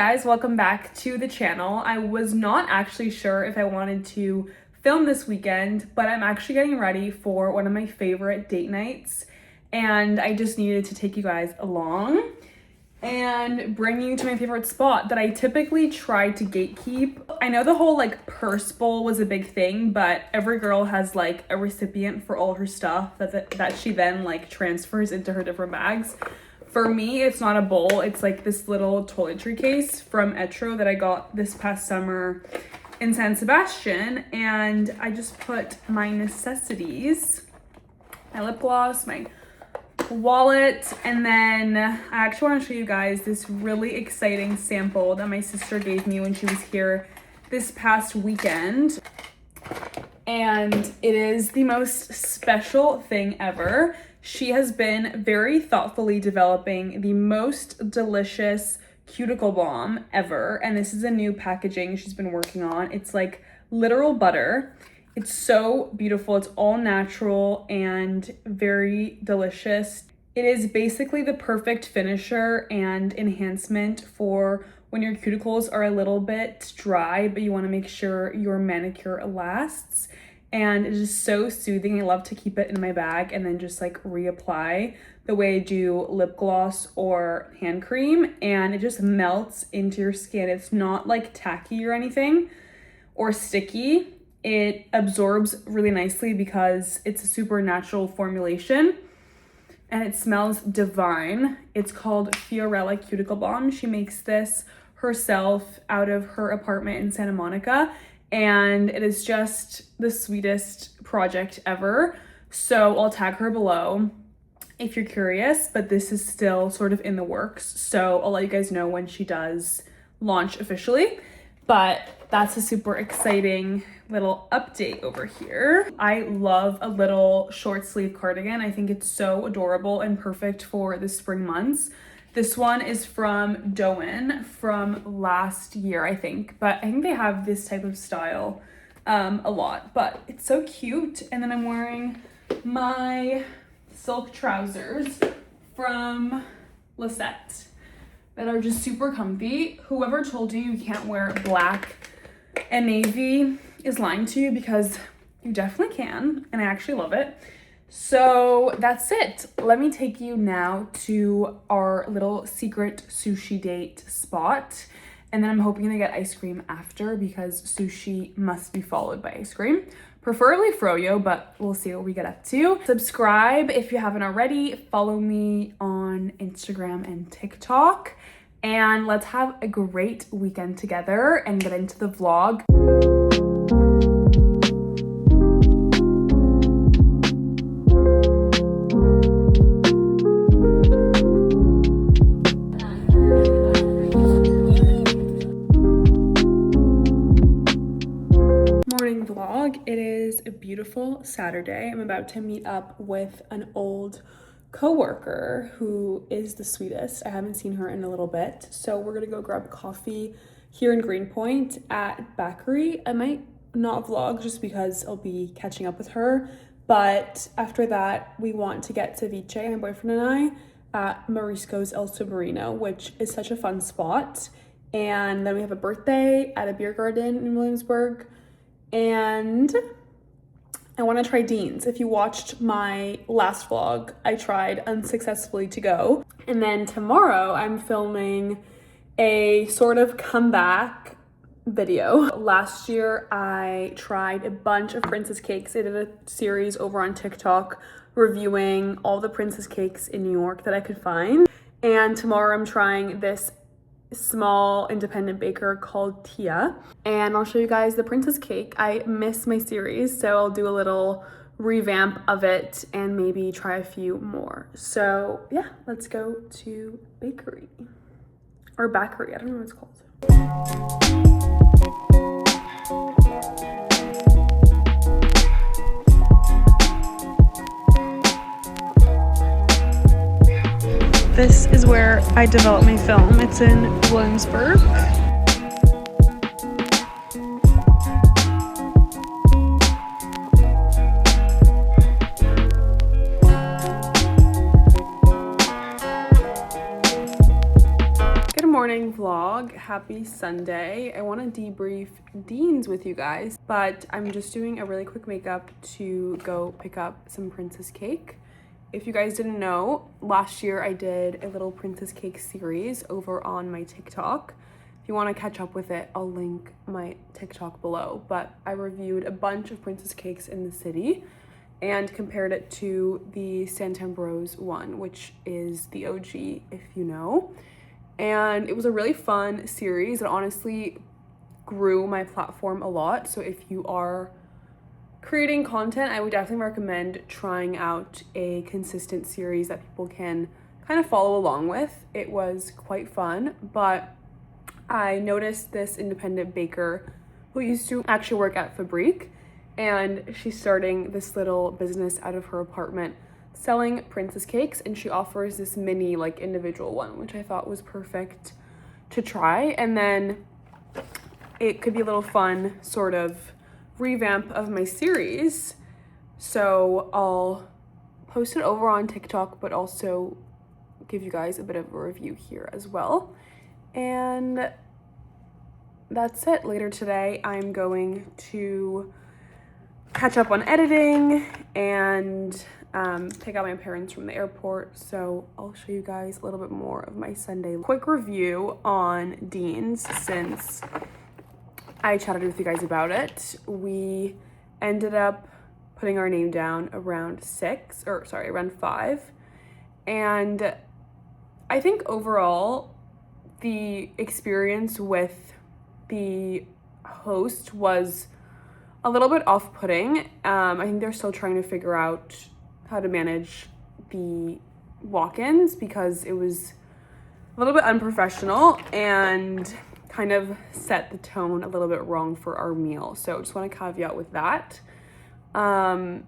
guys, welcome back to the channel. I was not actually sure if I wanted to film this weekend, but I'm actually getting ready for one of my favorite date nights, and I just needed to take you guys along and bring you to my favorite spot that I typically try to gatekeep. I know the whole purse bowl was a big thing, but every girl has a recipient for all her stuff that she then transfers into her different bags. For me, it's not a bowl. It's this little toiletry case from Etro that I got this past summer in San Sebastian. And I just put my necessities, my lip gloss, my wallet, and then I actually want to show you guys this really exciting sample that my sister gave me when she was here this past weekend. And it is the most special thing ever. She has been very thoughtfully developing the most delicious cuticle balm ever. And this is a new packaging she's been working on. It's like literal butter. It's so beautiful. It's all natural and very delicious. It is basically the perfect finisher and enhancement for when your cuticles are a little bit dry, but you want to make sure your manicure lasts. And it is so soothing. I love to keep it in my bag and then just reapply the way I do lip gloss or hand cream, and it just melts into your skin. It's not tacky or anything or sticky. It absorbs really nicely because it's a super natural formulation and it smells divine. It's called Fiorella Cuticle Balm. She makes this herself out of her apartment in Santa Monica, and it is just the sweetest project ever. So I'll tag her below if you're curious, but this is still sort of in the works. So I'll let you guys know when she does launch officially. But that's a super exciting little update over here. I love a little short sleeve cardigan. I think it's so adorable and perfect for the spring months. This one is from Doen from last year, I think. But I think they have this type of style a lot. But it's so cute. And then I'm wearing my silk trousers from Lisette that are just super comfy. Whoever told you you can't wear black and navy is lying to you, because you definitely can. And I actually love it. So that's it. Let me take you now to our little secret sushi date spot. And then I'm hoping to get ice cream after, because sushi must be followed by ice cream. Preferably froyo, but we'll see what we get up to. Subscribe if you haven't already. Follow me on Instagram and TikTok. And let's have a great weekend together and get into the vlog. Vlog. It is a beautiful Saturday. I'm about to meet up with an old coworker who is the sweetest. I haven't seen her in a little bit, so we're gonna go grab coffee here in Greenpoint at Bakery. I might not vlog just because I'll be catching up with her, but after that we want to get ceviche, my boyfriend and I, at Mariscos Submarino, which is such a fun spot. And then we have a birthday at a beer garden in Williamsburg. And I want to try Dean's. If you watched my last vlog, I tried unsuccessfully to go. And then tomorrow I'm filming a sort of comeback video. Last year I tried a bunch of princess cakes. I did a series over on TikTok reviewing all the princess cakes in New York that I could find. And tomorrow I'm trying this small independent baker called Tia, and I'll show you guys the princess cake. I miss my series, so I'll do a little revamp of it and maybe try a few more. So yeah, let's go to bakery or Bakery. I don't know what it's called. This is where I develop my film. It's in Williamsburg. morning vlog. vlog. Happy Sunday. I want to debrief Dean's with you guys, but I'm just doing a really quick makeup to go pick up some princess cake. If you guys didn't know, last year I did a little princess cake series over on my TikTok. If you want to catch up with it, I'll link my TikTok below. But I reviewed a bunch of princess cakes in the city and compared it to the Santambrose one, which is the OG, if you know. And it was a really fun series. It honestly grew my platform a lot. So if you are creating content, I would definitely recommend trying out a consistent series that people can kind of follow along with. It was quite fun, but I noticed this independent baker who used to actually work at Fabrique, and she's starting this little business out of her apartment selling princess cakes, and she offers this mini like individual one, which I thought was perfect to try. And then it could be a little fun sort of revamp of my series, so I'll post it over on TikTok, but also give you guys a bit of a review here as well. And that's it. Later today I'm going to catch up on editing and pick up my parents from the airport, so I'll show you guys a little bit more of my Sunday. Quick review on Dean's since I chatted with you guys about it. We ended up putting our name down around around 5, and I think overall the experience with the host was a little bit off-putting. I think they're still trying to figure out how to manage the walk-ins because it was a little bit unprofessional and kind of set the tone a little bit wrong for our meal. So just want to caveat with that. And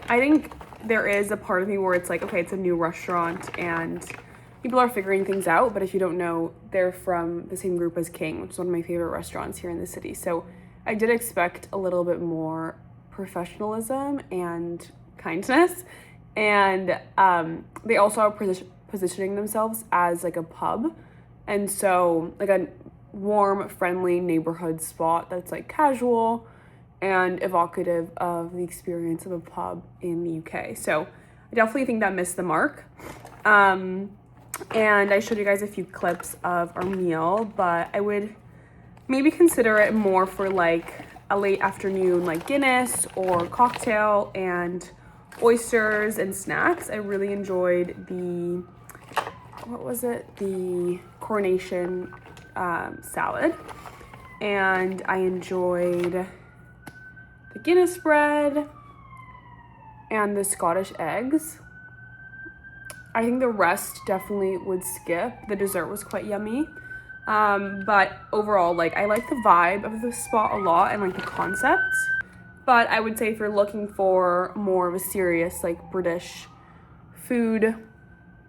I think there is a part of me where it's like, okay, it's a new restaurant and people are figuring things out, but if you don't know, they're from the same group as King, which is one of my favorite restaurants here in the city. So I did expect a little bit more professionalism and kindness. And they also are positioning themselves as like a pub. And so like a warm, friendly neighborhood spot that's like casual and evocative of the experience of a pub in the UK. So I definitely think that missed the mark. And I showed you guys a few clips of our meal, but I would maybe consider it more for like a late afternoon like Guinness or cocktail and oysters and snacks. I really enjoyed the coronation salad, and I enjoyed the Guinness bread and the Scottish eggs. I think the rest definitely would skip. The dessert was quite yummy. But overall, like, I like the vibe of the spot a lot and like the concept. But I would say if you're looking for more of a serious like British food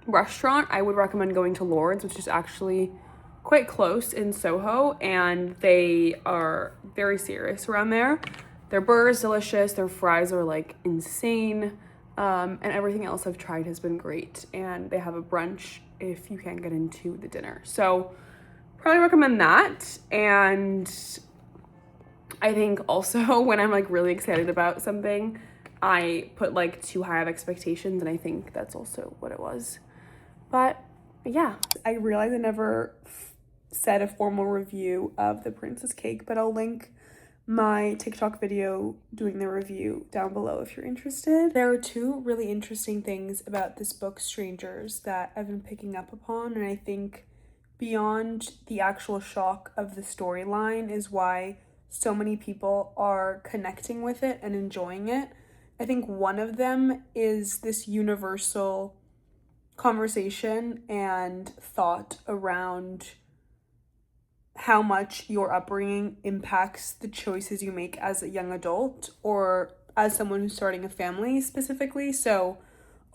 restaurant, I would recommend going to Lord's, which is actually quite close in Soho, and they are very serious around there. Their burger is delicious, their fries are like insane. And everything else I've tried has been great, and they have a brunch if you can't get into the dinner. So probably recommend that. And I think also when I'm like really excited about something, I put like too high of expectations, and I think that's also what it was. But yeah, I realized I never said a formal review of the princess cake, but I'll link my TikTok video doing the review down below if you're interested. There are two really interesting things about this book, Strangers, that I've been picking up upon, and I think beyond the actual shock of the storyline is why so many people are connecting with it and enjoying it. I think one of them is this universal conversation and thought around how much your upbringing impacts the choices you make as a young adult or as someone who's starting a family specifically. So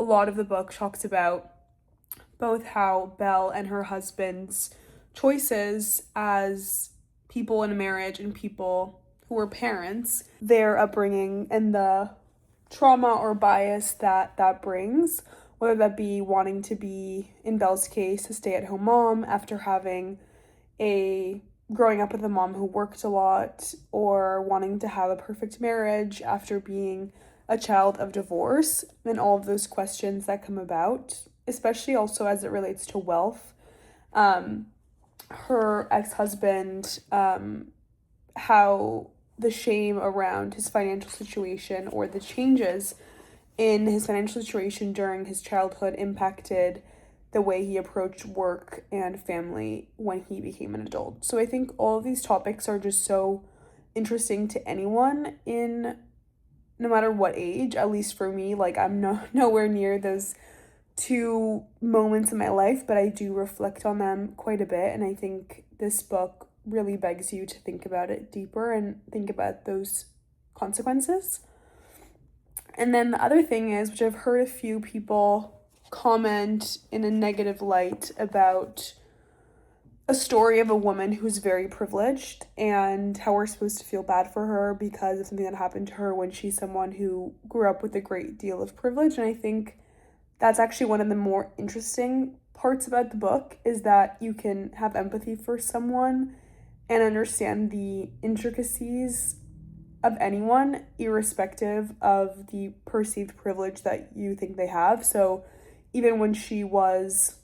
a lot of the book talks about both how Belle and her husband's choices as people in a marriage and people who were parents, their upbringing and the trauma or bias that brings, whether that be wanting to be, in Belle's case, a stay-at-home mom after having growing up with a mom who worked a lot, or wanting to have a perfect marriage after being a child of divorce, and all of those questions that come about, especially also as it relates to wealth. Her ex-husband, how the shame around his financial situation or the changes in his financial situation during his childhood impacted the way he approached work and family when he became an adult. So I think all of these topics are just so interesting to anyone in no matter what age, at least for me. Like, I'm nowhere near those two moments in my life, but I do reflect on them quite a bit, and I think this book really begs you to think about it deeper and think about those consequences. And then the other thing is, which I've heard a few people comment in a negative light about, a story of a woman who's very privileged and how we're supposed to feel bad for her because of something that happened to her when she's someone who grew up with a great deal of privilege. And I think that's actually one of the more interesting parts about the book, is that you can have empathy for someone and understand the intricacies of anyone, irrespective of the perceived privilege that you think they have. So even when she was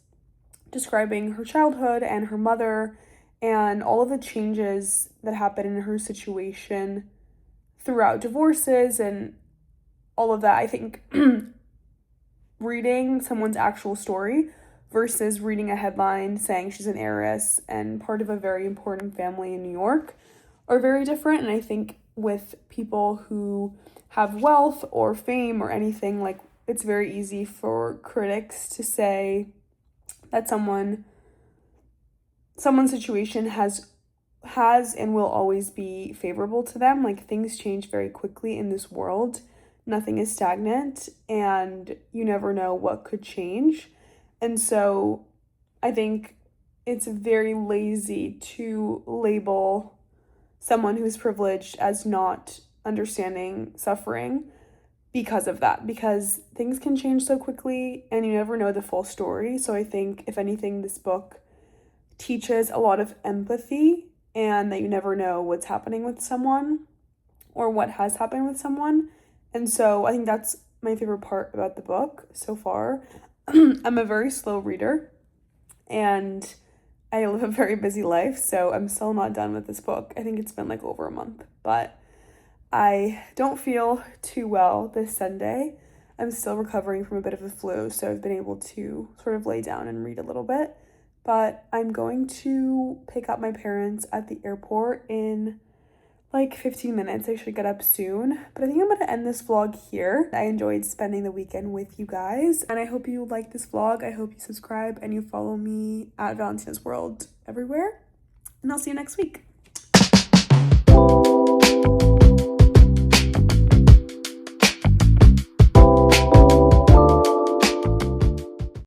describing her childhood and her mother and all of the changes that happen in her situation throughout divorces and all of that, I think reading someone's actual story versus reading a headline saying she's an heiress and part of a very important family in New York are very different. And I think with people who have wealth or fame or anything, like, it's very easy for critics to say that someone's situation has and will always be favorable to them. Like, things change very quickly in this world. Nothing is stagnant, and you never know what could change. And so I think it's very lazy to label someone who's privileged as not understanding suffering because of that, because things can change so quickly and you never know the full story. So I think, if anything, this book teaches a lot of empathy, and that you never know what's happening with someone or what has happened with someone. And so I think that's my favorite part about the book so far. I'm a very slow reader, and I live a very busy life, so I'm still not done with this book. I think it's been like over a month, but I don't feel too well this Sunday. I'm still recovering from a bit of a flu, so I've been able to sort of lay down and read a little bit. But I'm going to pick up my parents at the airport in like 15 minutes. I should get up soon. But I think I'm going to end this vlog here. I enjoyed spending the weekend with you guys, and I hope you like this vlog. I hope you subscribe and you follow me at Valentina's World everywhere. And I'll see you next week.